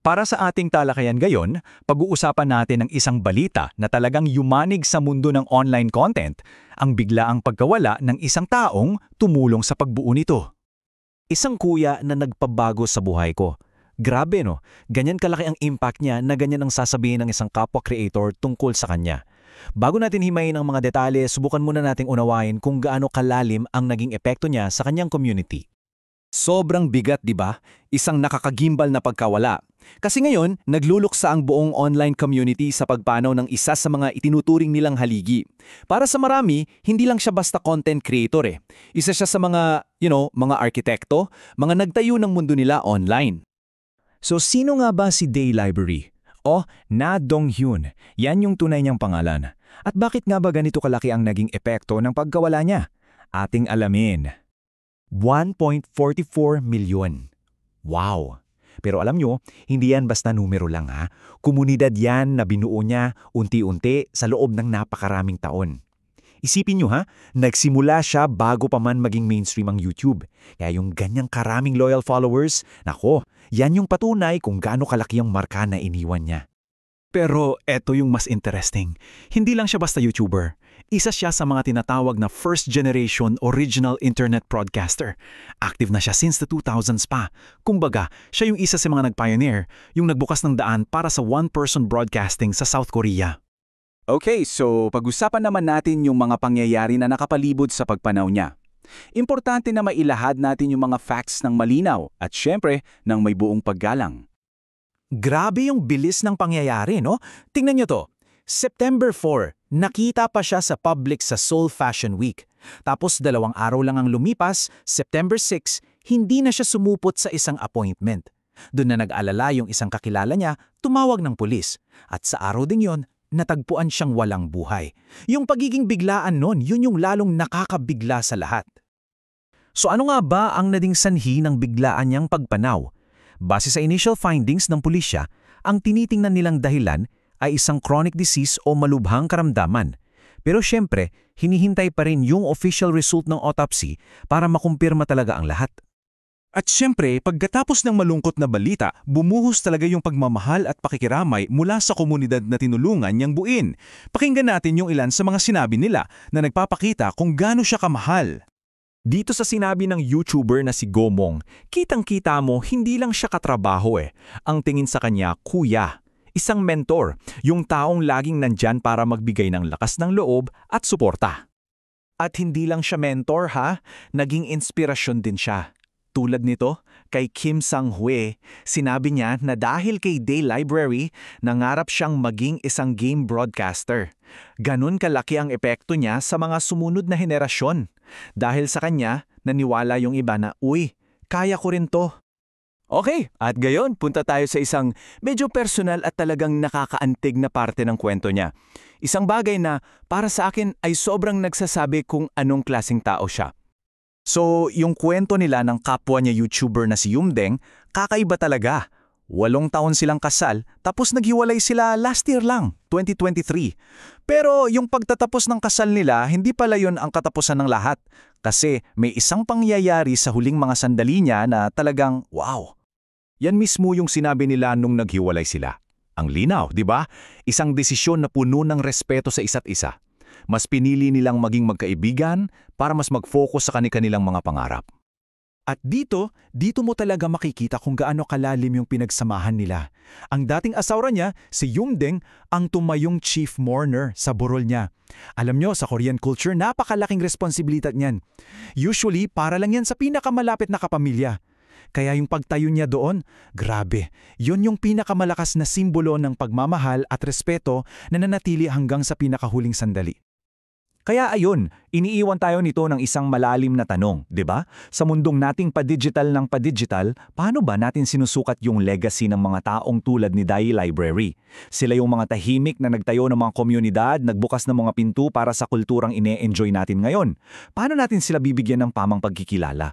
Para sa ating talakayan ngayon, pag-uusapan natin ang isang balita na talagang yumanig sa mundo ng online content, ang biglaang pagkawala ng isang taong tumulong sa pagbuo nito. Isang kuya na nagpabago sa buhay ko. Grabe no, ganyan kalaki ang impact niya na ganyan ang sasabihin ng isang kapwa creator tungkol sa kanya. Bago natin himayin ang mga detalye, subukan muna nating unawain kung gaano kalalim ang naging epekto niya sa kanyang community. Sobrang bigat, di ba? Isang nakakagimbal na pagkawala. Kasi ngayon, nagluluksa ang buong online community sa pagpanaw ng isa sa mga itinuturing nilang haligi. Para sa marami, hindi lang siya basta content creator eh. Isa siya sa mga, mga arkitekto, mga nagtayo ng mundo nila online. So sino nga ba si Day Library? O Na Dong-hyun, yan yung tunay niyang pangalan. At bakit nga ba ganito kalaki ang naging epekto ng pagkawala niya? Ating alamin. 1.44 milyon. Wow! Pero alam nyo, hindi yan basta numero lang ha. Komunidad yan na binuo niya unti-unti sa loob ng napakaraming taon. Isipin nyo ha, nagsimula siya bago pa man maging mainstream ang YouTube. Kaya yung ganyang karaming loyal followers, nako, yan yung patunay kung gaano kalaki ang marka na iniwan niya. Pero eto yung mas interesting. Hindi lang siya basta YouTuber. Isa siya sa mga tinatawag na first-generation original internet broadcaster. Active na siya since the 2000s pa. Kumbaga, siya yung isa sa mga nag-pioneer, yung nagbukas ng daan para sa one-person broadcasting sa South Korea. Okay, so pag-usapan naman natin yung mga pangyayari na nakapalibot sa pagpanaw niya. Importante na mailahad natin yung mga facts ng malinaw at syempre ng may buong paggalang. Grabe yung bilis ng pangyayari, no? Tingnan nyo to. September 4, nakita pa siya sa public sa Seoul Fashion Week. Tapos 2 araw lang ang lumipas, September 6, hindi na siya sumupot sa isang appointment. Doon na nag-alala yung isang kakilala niya, tumawag ng pulis. At sa araw din yon, natagpuan siyang walang buhay. Yung pagiging biglaan nun, yun yung lalong nakakabigla sa lahat. So ano nga ba ang naging sanhi ng biglaan niyang pagpanaw? Base sa initial findings ng pulisya, ang tinitingnan nilang dahilan ay isang chronic disease o malubhang karamdaman. Pero syempre, hinihintay pa rin yung official result ng autopsy para makumpirma talaga ang lahat. At syempre, pagkatapos ng malungkot na balita, bumuhos talaga yung pagmamahal at pakikiramay mula sa komunidad na tinulungan niyang buin. Pakinggan natin yung ilan sa mga sinabi nila na nagpapakita kung gaano siya kamahal. Dito sa sinabi ng YouTuber na si Gomong, kitang-kita mo hindi lang siya katrabaho eh. Ang tingin sa kanya, kuya. Isang mentor, yung taong laging nandyan para magbigay ng lakas ng loob at suporta. At hindi lang siya mentor ha, naging inspirasyon din siya. Tulad nito, kay Kim Sang-hwe, sinabi niya na dahil kay Day Library, nangarap siyang maging isang game broadcaster. Ganun kalaki ang epekto niya sa mga sumunod na henerasyon. Dahil sa kanya, naniwala yung iba na, uy, kaya ko rin to. Okay, at gayon, punta tayo sa isang medyo personal at talagang nakakaantig na parte ng kwento niya. Isang bagay na para sa akin ay sobrang nagsasabi kung anong klaseng tao siya. So, yung kwento nila ng kapwa niya YouTuber na si Yumdeng, kakaiba talaga. 8 taon silang kasal, tapos naghiwalay sila last year lang, 2023. Pero yung pagtatapos ng kasal nila, hindi pala yun ang katapusan ng lahat. Kasi may isang pangyayari sa huling mga sandali niya na talagang, wow! Yan mismo yung sinabi nila nung naghiwalay sila. Ang linaw, di ba? Isang desisyon na puno ng respeto sa isa't isa. Mas pinili nilang maging magkaibigan para mas mag-focus sa kanilang mga pangarap. At dito mo talaga makikita kung gaano kalalim yung pinagsamahan nila. Ang dating asawa niya, si Yumdeng, ang tumayong chief mourner sa burol niya. Alam nyo, sa Korean culture, napakalaking responsibilidad niyan. Usually, para lang yan sa pinakamalapit na kapamilya. Kaya yung pagtayo niya doon, grabe, yun yung pinakamalakas na simbolo ng pagmamahal at respeto na nanatili hanggang sa pinakahuling sandali. Kaya ayun, iniiwan tayo nito ng isang malalim na tanong, di ba? Sa mundong nating pa-digital ng pa-digital, paano ba natin sinusukat yung legacy ng mga taong tulad ni Day Library? Sila yung mga tahimik na nagtayo ng mga komunidad, nagbukas ng mga pinto para sa kulturang ine-enjoy natin ngayon. Paano natin sila bibigyan ng pamang pagkikilala?